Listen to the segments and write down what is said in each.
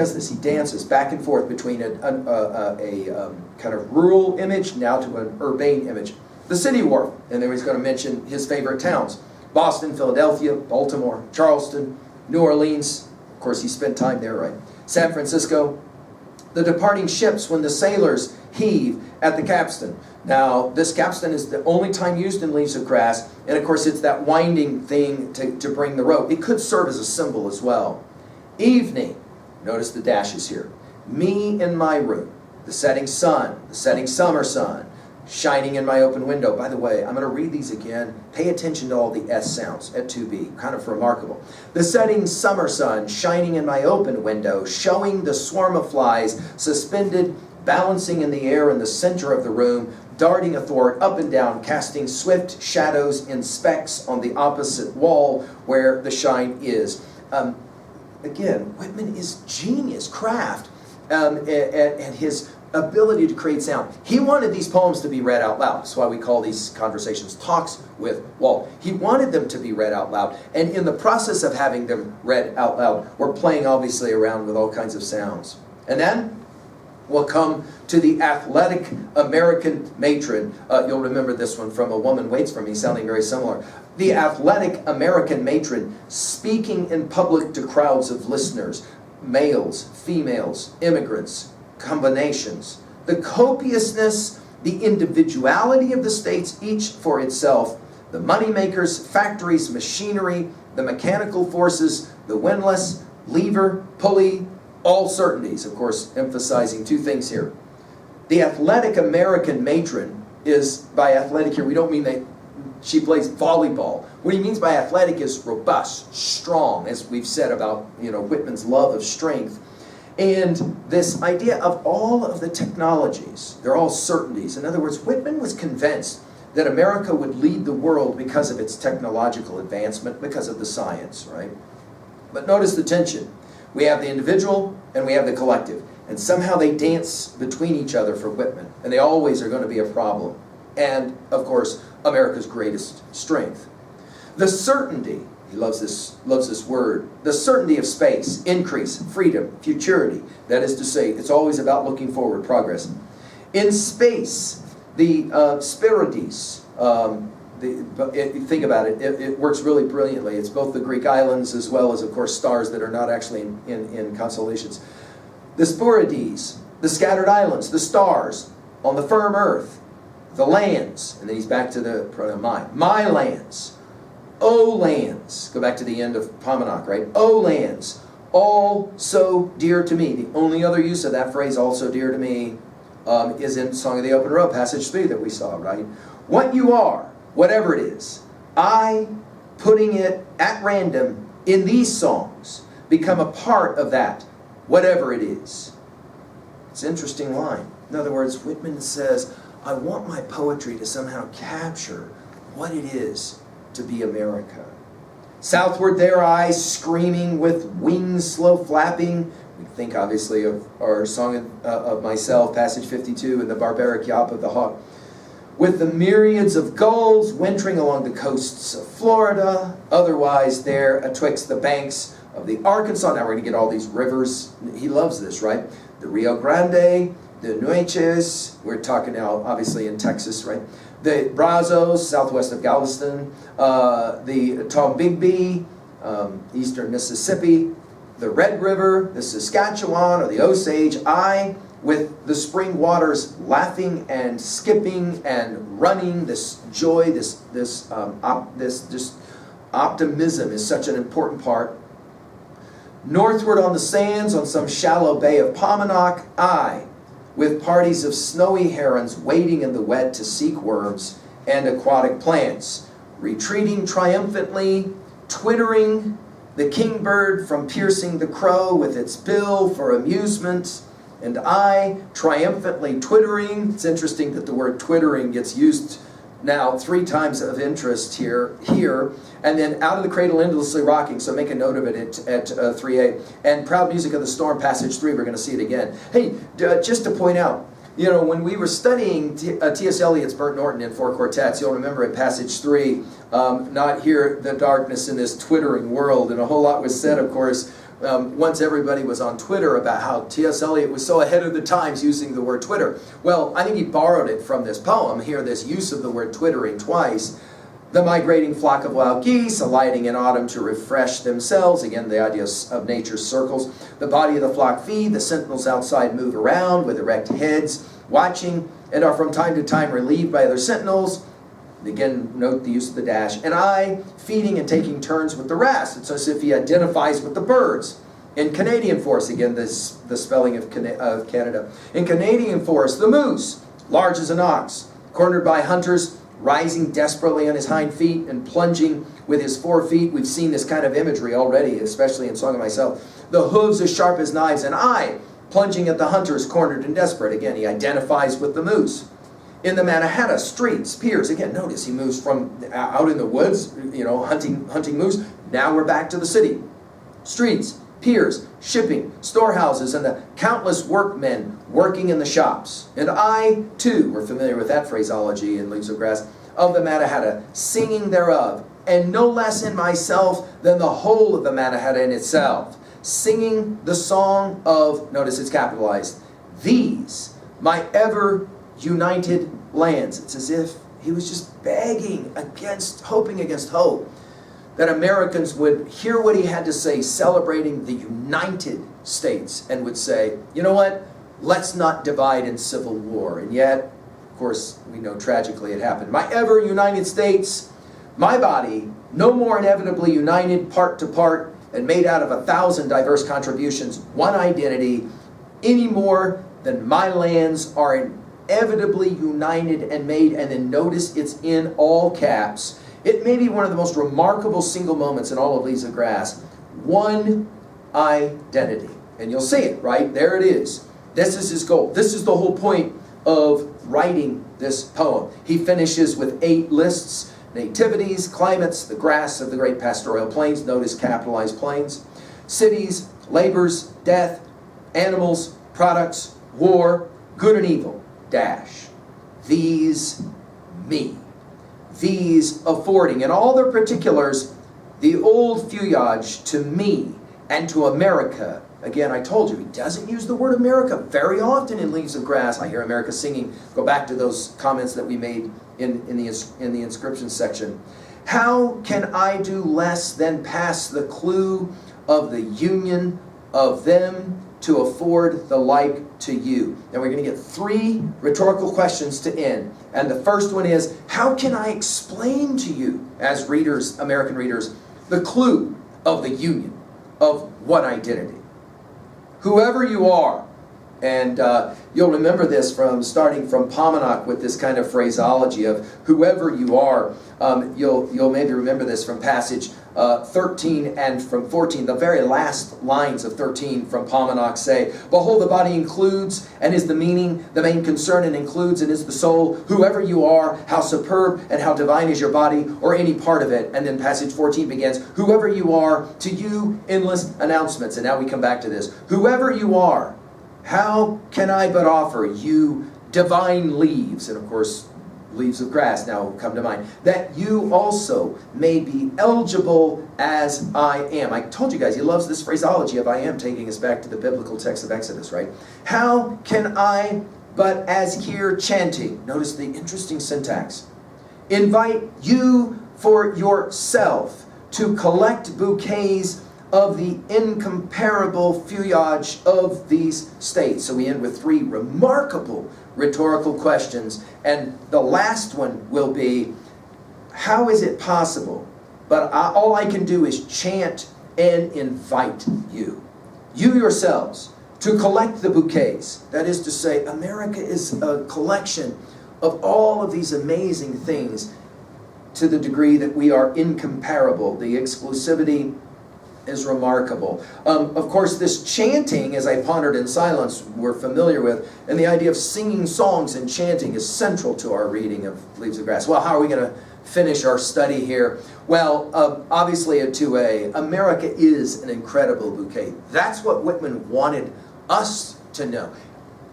does this. He dances back and forth between a kind of rural image now to an urbane image. The city wharf, and then he's going to mention his favorite towns. Boston, Philadelphia, Baltimore, Charleston, New Orleans. Of course, he spent time there, right? San Francisco. The departing ships when the sailors heave at the capstan. Now, this capstan is the only time used in Leaves of Grass, and of course it's that winding thing to bring the rope. It could serve as a symbol as well. Evening, notice the dashes here. Me in my room, the setting sun, the setting summer sun, shining in my open window. By the way, I'm going to read these again. Pay attention to all the S sounds at 2B, kind of remarkable. The setting summer sun, shining in my open window, showing the swarm of flies suspended, balancing in the air in the center of the room, darting athwart, up and down, casting swift shadows in specks on the opposite wall where the shine is. Again, Whitman is genius craft and his ability to create sound. He wanted these poems to be read out loud. That's why we call these conversations talks with Walt. He wanted them to be read out loud. And in the process of having them read out loud, we're playing obviously around with all kinds of sounds. And then we'll come to the athletic American matron. You'll remember this one from A Woman Waits for Me, sounding very similar. The athletic American matron speaking in public to crowds of listeners, males, females, immigrants, combinations. The copiousness, the individuality of the states, each for itself, the moneymakers, factories, machinery, the mechanical forces, the windlass, lever, pulley, all certainties, of course, emphasizing two things here. The athletic American matron is, by athletic here, we don't mean that she plays volleyball. What he means by athletic is robust, strong, as we've said about, Whitman's love of strength. And this idea of all of the technologies, they're all certainties. In other words, Whitman was convinced that America would lead the world because of its technological advancement, because of the science, right? But notice the tension. We have the individual and we have the collective. And somehow they dance between each other for Whitman. And they always are going to be a problem. And, of course, America's greatest strength. The certainty, he loves this word, the certainty of space, increase, freedom, futurity. That is to say, it's always about looking forward, progress. In space, the Spirides, think about it, it works really brilliantly. It's both the Greek islands as well as, of course, stars that are not actually in constellations. The Spirides, the scattered islands, the stars on the firm earth, the lands, and then he's back to the pronoun my lands, O lands, go back to the end of Pomenoc, right? O lands, all so dear to me. The only other use of that phrase, all so dear to me, is in Song of the Open Road, passage 3 that we saw, right? What you are, whatever it is, I, putting it at random in these songs, become a part of that, whatever it is. It's an interesting line. In other words, Whitman says, I want my poetry to somehow capture what it is to be America. Southward their eyes screaming with wings slow flapping. We think obviously of our Song of Myself, passage 52, and the barbaric yawp of the hawk. With the myriads of gulls wintering along the coasts of Florida, otherwise there atwixt the banks of the Arkansas. Now we're going to get all these rivers. He loves this, right? The Rio Grande, the Nueces, we're talking now obviously in Texas, right? The Brazos, southwest of Galveston, the Tombigbee, eastern Mississippi, the Red River, the Saskatchewan, or the Osage, with the spring waters laughing and skipping and running, this joy, this optimism is such an important part. Northward on the sands, on some shallow bay of Pomenoc, with parties of snowy herons wading in the wet to seek worms and aquatic plants, retreating triumphantly, twittering, the kingbird from piercing the crow with its bill for amusement, and I triumphantly twittering. It's interesting that the word twittering gets used now 3 times of interest here, and then out of the cradle endlessly rocking, so make a note of it at 3a. And Proud Music of the Storm, passage 3, we're going to see it again. Hey, just to point out, when we were studying T.S. Eliot's Burnt Norton in 4 quartets, you'll remember in passage 3, not hear the darkness in this twittering world, and a whole lot was said, of course, Once everybody was on Twitter about how T.S. Eliot was so ahead of the times using the word Twitter. Well, I think he borrowed it from this poem. Here, this use of the word twittering twice. The migrating flock of wild geese, alighting in autumn to refresh themselves. Again, the idea of nature's circles. The body of the flock feed. The sentinels outside move around with erect heads, watching, and are from time to time relieved by other sentinels. Again, note the use of the dash. And I, feeding and taking turns with the rest. It's as if he identifies with the birds. In Canadian forest, again, the spelling of Canada. In Canadian forest, the moose, large as an ox, cornered by hunters, rising desperately on his hind feet and plunging with his 4 feet. We've seen this kind of imagery already, especially in Song of Myself. The hooves as sharp as knives, and I, plunging at the hunters, cornered and desperate. Again, he identifies with the moose. In the Mannahatta, streets, piers. Again, notice he moves from out in the woods, hunting moose. Now we're back to the city. Streets, piers, shipping, storehouses, and the countless workmen working in the shops. And I, too, we're familiar with that phraseology in Leaves of Grass, of the Mannahatta, singing thereof, and no less in myself than the whole of the Mannahatta in itself, singing the song of, notice it's capitalized, these, my ever united lands. It's as if he was just begging against, hoping against hope, that Americans would hear what he had to say, celebrating the United States, and would say, you know what, let's not divide in civil war. And yet, of course, we know tragically it happened. My ever united states, my body, no more inevitably united part to part, and made out of 1,000 diverse contributions, one identity, any more than my lands are inevitably united and made. And then notice it's in all caps. It may be one of the most remarkable single moments in all of Leaves of Grass. One identity. And you'll see it, right? There it is. This is his goal. This is the whole point of writing this poem. He finishes with 8 lists: nativities, climates, the grass of the great pastoral plains, notice capitalized plains, cities, labors, death, animals, products, war, good and evil, dash. These, me. These affording, in all their particulars, the old Feuillage to me and to America. Again, I told you, he doesn't use the word America very often in Leaves of Grass. I hear America singing. Go back to those comments that we made in the inscription section. How can I do less than pass the clue of the union of them to afford the like to you? Now we're going to get 3 rhetorical questions to end. And the first one is, how can I explain to you, as readers, American readers, the clue of the union of one identity? Whoever you are, and you'll remember this from starting from Paumanok with this kind of phraseology of whoever you are. You'll maybe remember this from passage 13 and from 14. The very last lines of 13 from Paumanok say, behold, the body includes and is the meaning, the main concern, and includes and is the soul. Whoever you are, how superb and how divine is your body, or any part of it. And then passage 14 begins, whoever you are, to you endless announcements. And now we come back to this. Whoever you are, how can I but offer you divine leaves? And of course, Leaves of Grass now come to mind. That you also may be eligible as I am. I told you guys, he loves this phraseology of I am, taking us back to the biblical text of Exodus, right? How can I but as here chanting, notice the interesting syntax, invite you for yourself to collect bouquets of the incomparable feuillage of these states. So we end with 3 remarkable rhetorical questions. And the last one will be, how is it possible? But all I can do is chant and invite you yourselves, to collect the bouquets. That is to say, America is a collection of all of these amazing things to the degree that we are incomparable. The exclusivity is remarkable. Of course, this chanting, as I pondered in silence, we're familiar with, and the idea of singing songs and chanting is central to our reading of Leaves of Grass. Well, how are we going to finish our study here? Well, obviously at 2A, America is an incredible bouquet. That's what Whitman wanted us to know.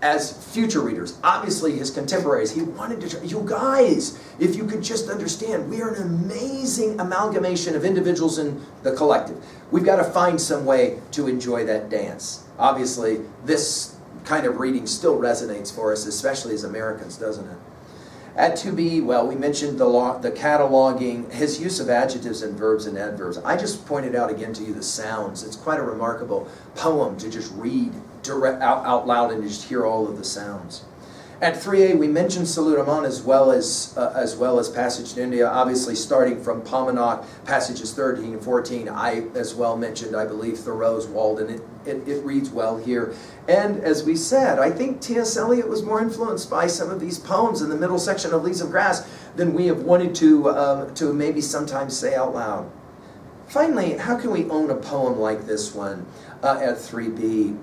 as future readers, obviously his contemporaries, he wanted to, you guys, if you could just understand, we are an amazing amalgamation of individuals in the collective. We've got to find some way to enjoy that dance. Obviously, this kind of reading still resonates for us, especially as Americans, doesn't it? At 2b, well, we mentioned the cataloging, his use of adjectives and verbs and adverbs. I just pointed out again to you the sounds. It's quite a remarkable poem to just read out loud and just hear all of the sounds. At 3a, we mentioned Salut Amon as well as Passage to India, obviously starting from Paumanok, passages 13 and 14. I as well mentioned, I believe, Thoreau's Walt, and it reads well here. And as we said, I think T.S. Eliot was more influenced by some of these poems in the middle section of Leaves of Grass than we have wanted to maybe sometimes say out loud. Finally, how can we own a poem like this one at 3b?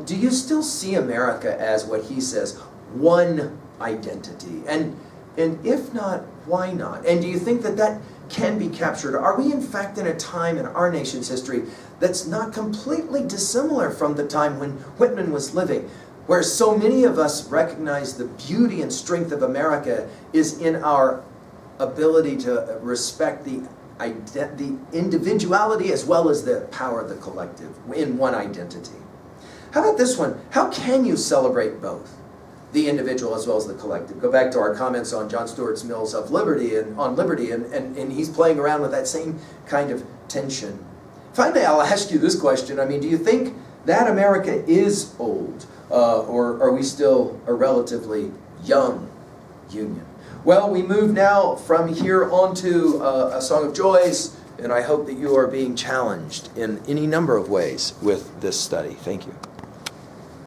Do you still see America as what he says, one identity? And if not, why not? And do you think that that can be captured? Are we in fact in a time in our nation's history that's not completely dissimilar from the time when Whitman was living, where so many of us recognize the beauty and strength of America is in our ability to respect the individuality as well as the power of the collective in one identity? How about this one? How can you celebrate both, the individual as well as the collective? Go back to our comments on John Stuart Mill's of Liberty and he's playing around with that same kind of tension. Finally, I'll ask you this question. I mean, do you think that America is old, or are we still a relatively young union? Well, we move now from here on to a Song of Joys, and I hope that you are being challenged in any number of ways with this study. Thank you.